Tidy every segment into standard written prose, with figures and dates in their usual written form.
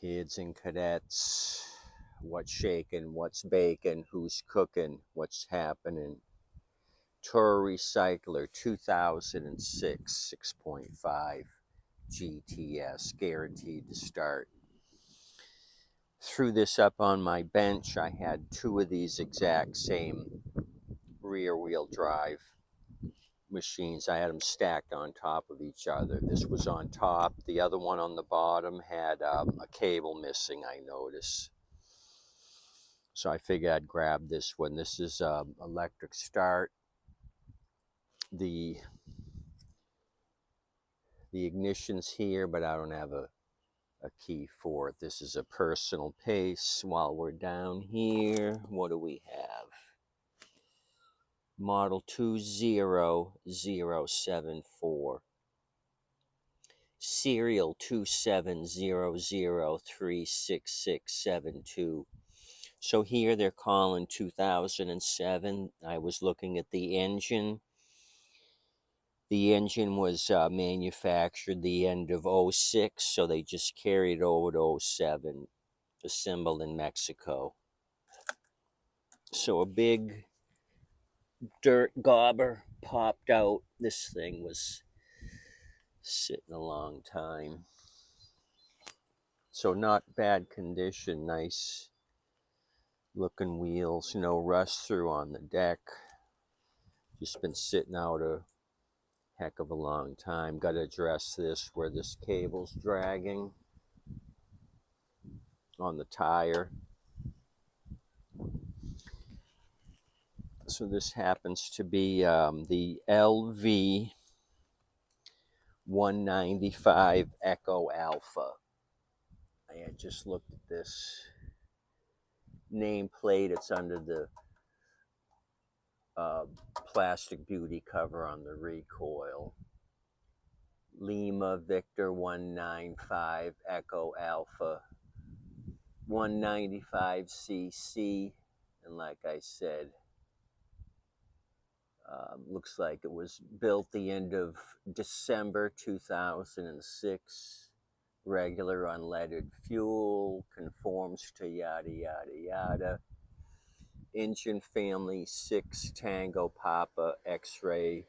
Kids and cadets, what's shaking, what's baking, who's cooking, what's happening. Toro Recycler 2006 6.5 GTS, guaranteed to start. Threw this up on my bench. I had two of these exact same rear wheel drive machines. I had them stacked on top of each other. This was on top. The other one on the bottom had a cable missing, I noticed. So I figured I'd grab this one. This is electric start. The ignition's here, but I don't have a key for it. This is a personal pace. While we're down here, what do we have? Model 20074. Serial 2700366672. So here they're calling 2007. I was looking at the engine. The engine was manufactured the end of 06, so they just carried over to 07, assembled in Mexico. So a big dirt gobber popped out. This thing was sitting a long time. So not bad condition, nice looking wheels, no rust through on the deck. Just been sitting out a heck of a long time. Got to address this where this cable's dragging on the tire. So this happens to be the LV 195 Echo Alpha. I had just looked at this nameplate. It's under the plastic beauty cover on the recoil. Lima Victor 195 Echo Alpha 195cc, and like I said, looks like it was built the end of December 2006. Regular unleaded fuel, conforms to yada yada yada. Engine family 6 Tango Papa X-ray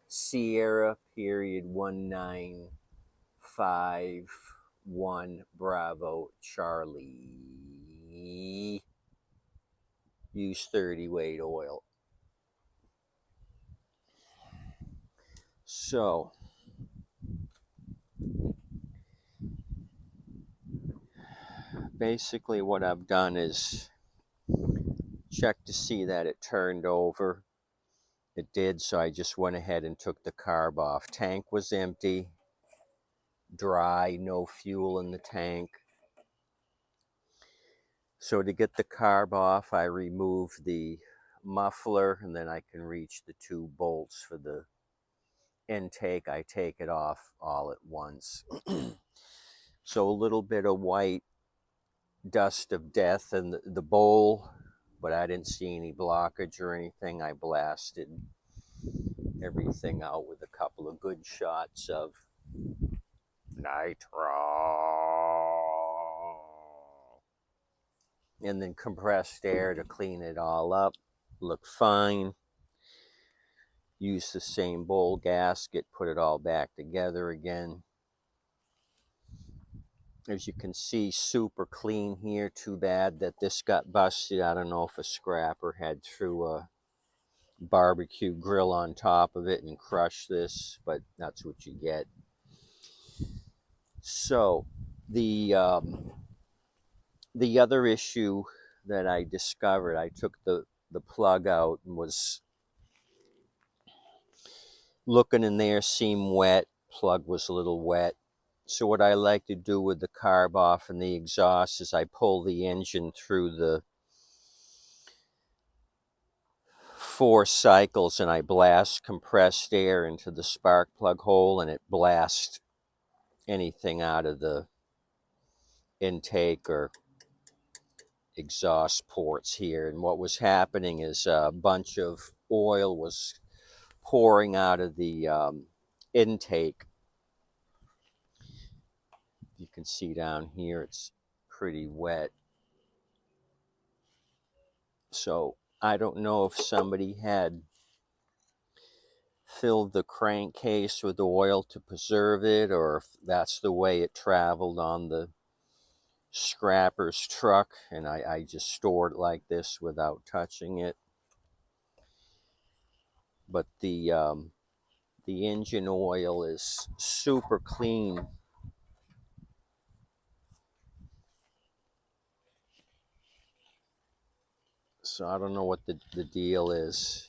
Sierra period 1951 Bravo Charlie. Use 30 weight oil. So basically what I've done is check to see that it turned over. It did, so I just went ahead and took the carb off. Tank was empty, dry, no fuel in the tank. So to get the carb off, I removed the muffler, and then I can reach the two bolts for the intake. I take it off all at once. So a little bit of white dust of death in the bowl, but I didn't see any blockage or anything. I blasted everything out with a couple of good shots of nitro, and then compressed air to clean it all up. Look fine. Use the same bowl gasket, put it all back together again. As you can see, super clean here. Too bad that this got busted. I don't know if a scrapper had threw a barbecue grill on top of it and crushed this, but that's what you get. So the other issue that I discovered, I took the plug out and was looking in there, seemed wet. Plug was a little wet. So what I like to do with the carb off and the exhaust is I pull the engine through the 4 cycles and I blast compressed air into the spark plug hole, and it blasts anything out of the intake or exhaust ports here. And what was happening is a bunch of oil was pouring out of the intake. You can see down here it's pretty wet. So I don't know if somebody had filled the crankcase with oil to preserve it, or if that's the way it traveled on the scrapper's truck, and I just stored it like this without touching it. But the engine oil is super clean. So I don't know what the deal is.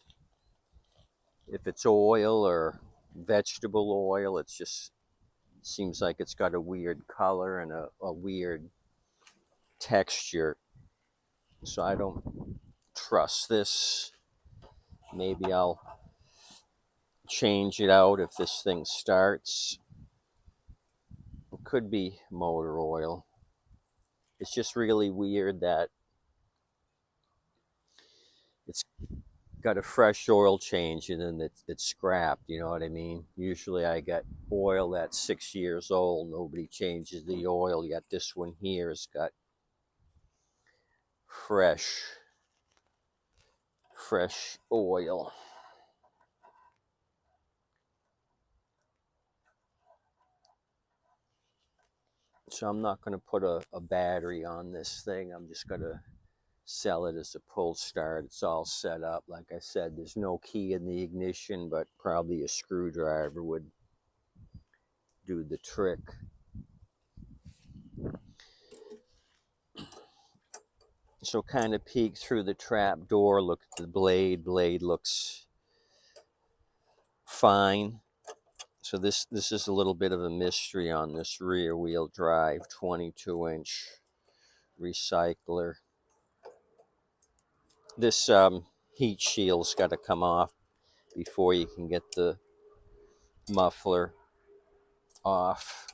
If it's oil or vegetable oil, it's just seems like it's got a weird color and a weird texture. So I don't trust this. Maybe I'll change it out if this thing starts. It could be motor oil. It's just really weird that it's got a fresh oil change and then it's scrapped. You know what I mean? Usually I get oil that's 6 years old. Nobody changes the oil. Yet this one here has got fresh oil. So I'm not going to put a battery on this thing. I'm just going to sell it as a pull start. It's all set up. Like I said, there's no key in the ignition, but probably a screwdriver would do the trick. So kind of peek through the trap door, look at the blade. Blade looks fine. So this is a little bit of a mystery on this rear wheel drive 22-inch recycler. This heat shield's got to come off before you can get the muffler off.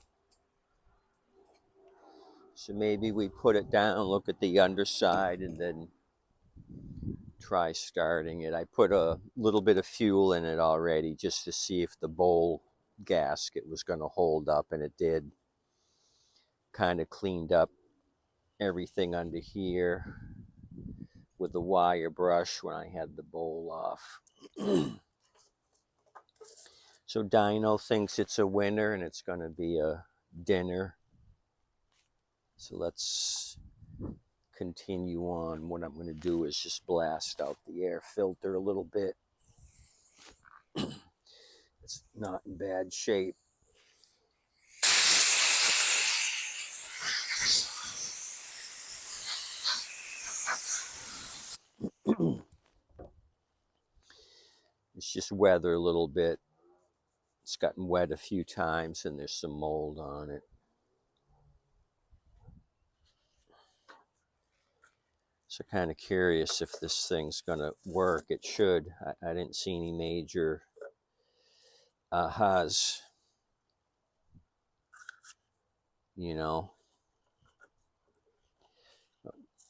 So maybe we put it down, look at the underside, and then try starting it. I put a little bit of fuel in it already just to see if the bowl gasket was going to hold up, and it did. Kind of cleaned up everything under here with the wire brush when I had the bowl off. So Dino thinks it's a winner and it's going to be a dinner. So let's continue on. What I'm going to do is just blast out the air filter a little bit. It's not in bad shape. It's just weather a little bit. It's gotten wet a few times and there's some mold on it. So kind of curious if this thing's going to work. It should. I didn't see any major ahas. You know.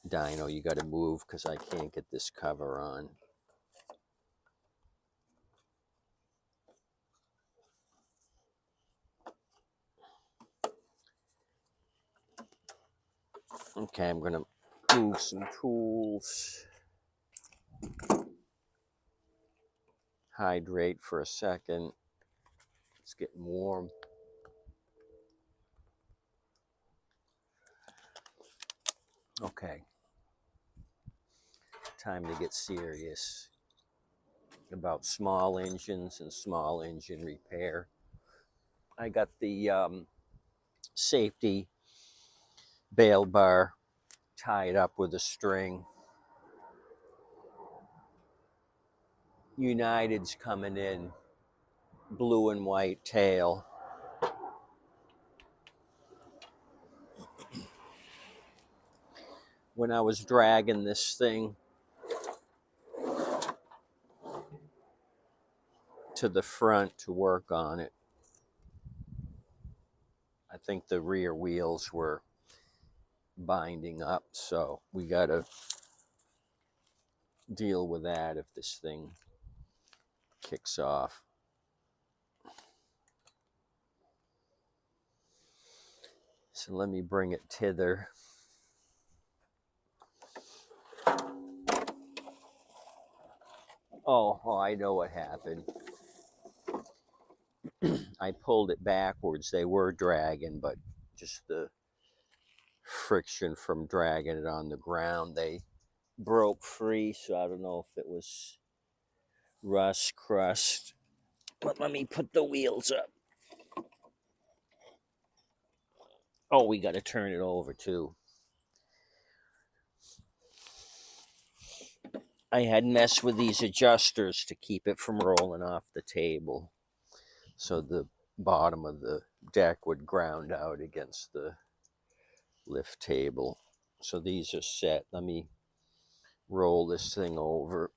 Dino, you got to move because I can't get this cover on. Okay, I'm going to move some tools. Hydrate for a second. It's getting warm. Okay. Time to get serious about small engines and small engine repair. I got the safety bail bar tied up with a string. United's coming in, blue and white tail. When I was dragging this thing to the front to work on it, I think the rear wheels were binding up, so we got to deal with that if this thing kicks off. So let me bring it thither. Oh, I know what happened. I pulled it backwards. They were dragging, but just the friction from dragging it on the ground, they broke free. So I don't know if it was rust, crust. But let me put the wheels up. Oh, we got to turn it over too. I had messed with these adjusters to keep it from rolling off the table. So the bottom of the deck would ground out against the lift table. So these are set. Let me roll this thing over.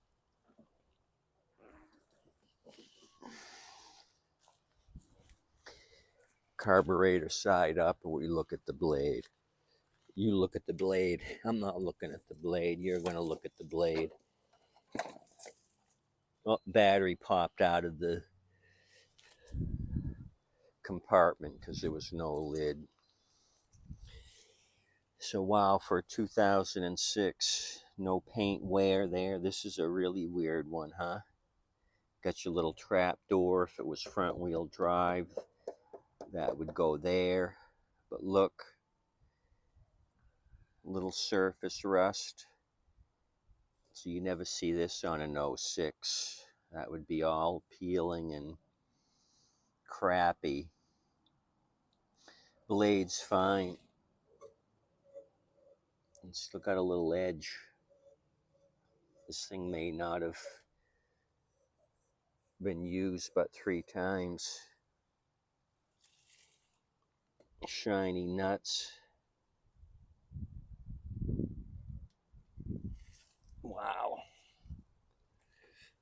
Carburetor side up, and we look at the blade. You look at the blade. I'm not looking at the blade. You're going to look at the blade. Oh, battery popped out of the compartment because there was no lid. So wow, for 2006, no paint wear there. This is a really weird one, huh? Got your little trap door. If it was front wheel drive, that would go there. But look, little surface rust. So you never see this on an 06. That would be all peeling and crappy. Blade's fine. It's still got a little edge. This thing may not have been used but 3 times. Shiny nuts. Wow.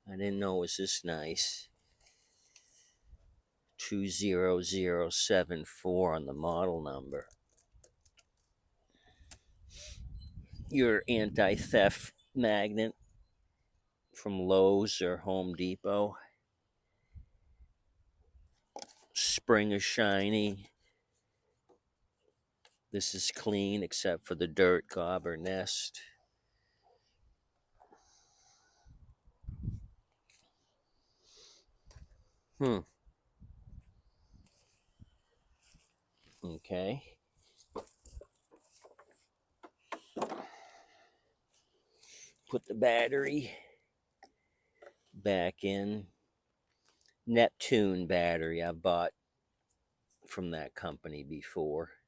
I didn't know it was this nice. 20074 on the model number. Your anti-theft magnet from Lowe's or Home Depot. Spring is shiny. This is clean except for the dirt gobber nest. Okay. Put the battery back in. Neptune battery I've bought from that company before.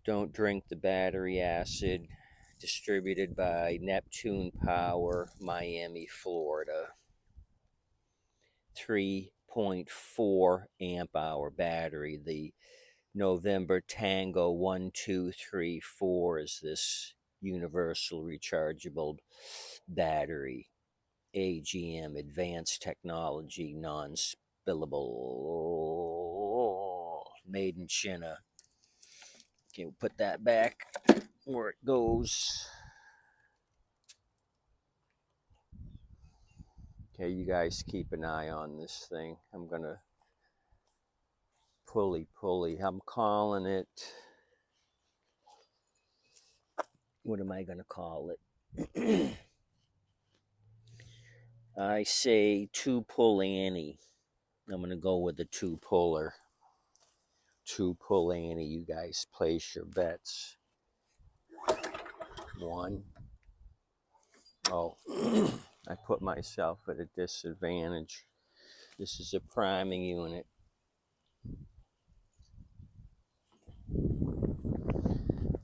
Don't drink the battery acid. Distributed by Neptune Power, Miami, Florida. 3.4 amp hour battery. The November Tango 1234 is this universal rechargeable battery. AGM, advanced technology, non-spillable, made in China. Okay, we'll put that back where it goes. Okay, you guys keep an eye on this thing. I'm gonna pulley. I'm calling it, what am I gonna call it? I say 2-pull Annie. I'm gonna go with the 2-puller. 2-pull Annie. You guys place your bets. 1. Oh, I put myself at a disadvantage. This is a priming unit.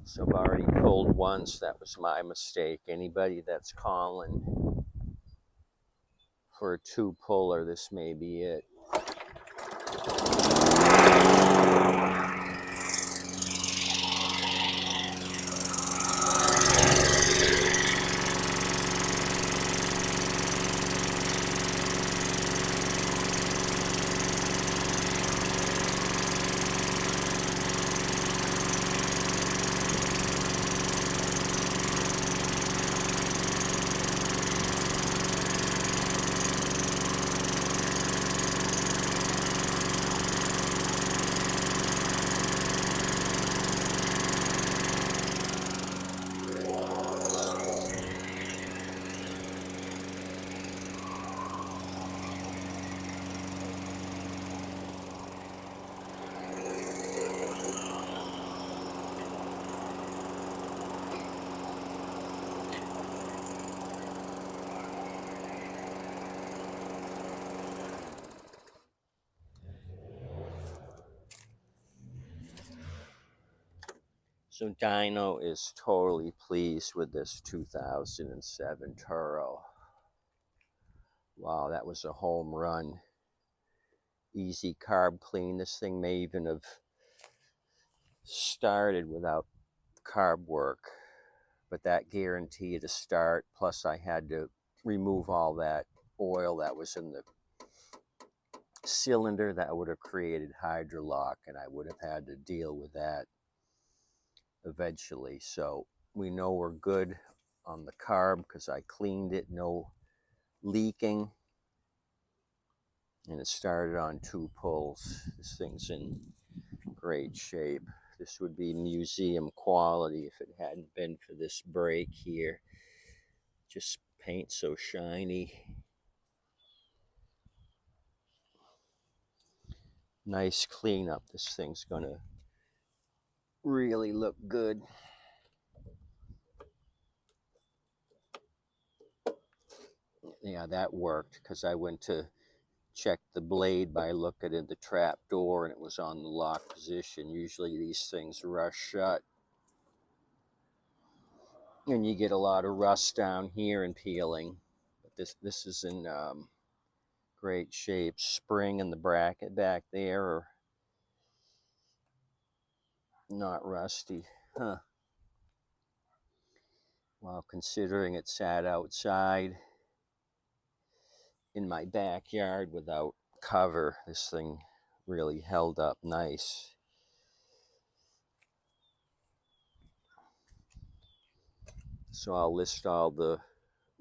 So I've already pulled once. That was my mistake. Anybody that's calling for a 2-puller, this may be it. So Dino is totally pleased with this 2007 Toro. Wow, that was a home run. Easy carb clean. This thing may even have started without carb work, but that guaranteed a start. Plus I had to remove all that oil that was in the cylinder that would have created hydrolock, and I would have had to deal with that eventually. So we know we're good on the carb because I cleaned it, no leaking, and it started on 2 pulls. This thing's in great shape. This would be museum quality if it hadn't been for this brake here. Just paint so shiny. Nice cleanup. This thing's gonna really look good. Yeah, that worked because I went to check the blade by looking at the trap door and it was on the lock position. Usually these things rust shut and you get a lot of rust down here and peeling. But this is in great shape. Spring and the bracket back there are not rusty. Huh. Well, considering it sat outside in my backyard without cover, this thing really held up nice. So I'll list all the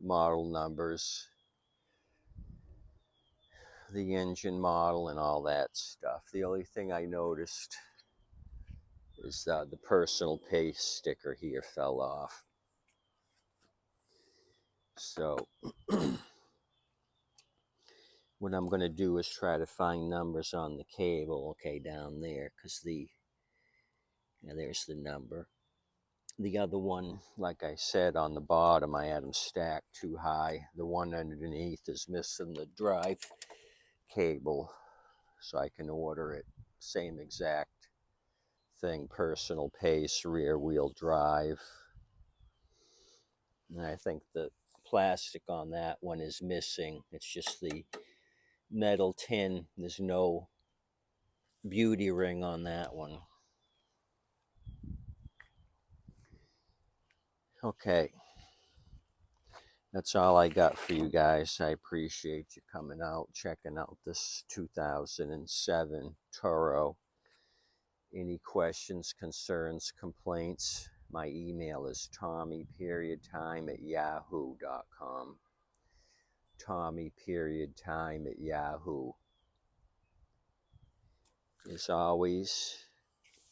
model numbers, the engine model, and all that stuff. The only thing I noticed is the personal pace sticker here fell off. So what I'm going to do is try to find numbers on the cable, okay, down there, because there's the number. The other one, like I said, on the bottom, I had them stacked too high. The one underneath is missing the drive cable, so I can order it. Same exact thing, personal pace, rear wheel drive. And I think the plastic on that one is missing. It's just the metal tin. There's no beauty ring on that one. Okay. That's all I got for you guys. I appreciate you coming out, checking out this 2007 Toro. Any questions, concerns, complaints? My email is tommy.time@yahoo.com. Tommy.time@yahoo. As always,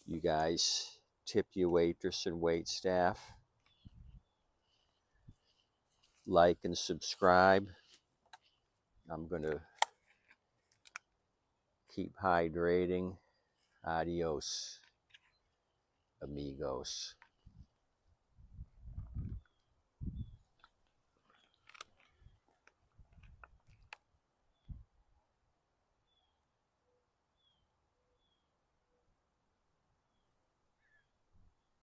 you guys tip your waitress and wait staff. Like and subscribe. I'm going to keep hydrating. Adios, amigos.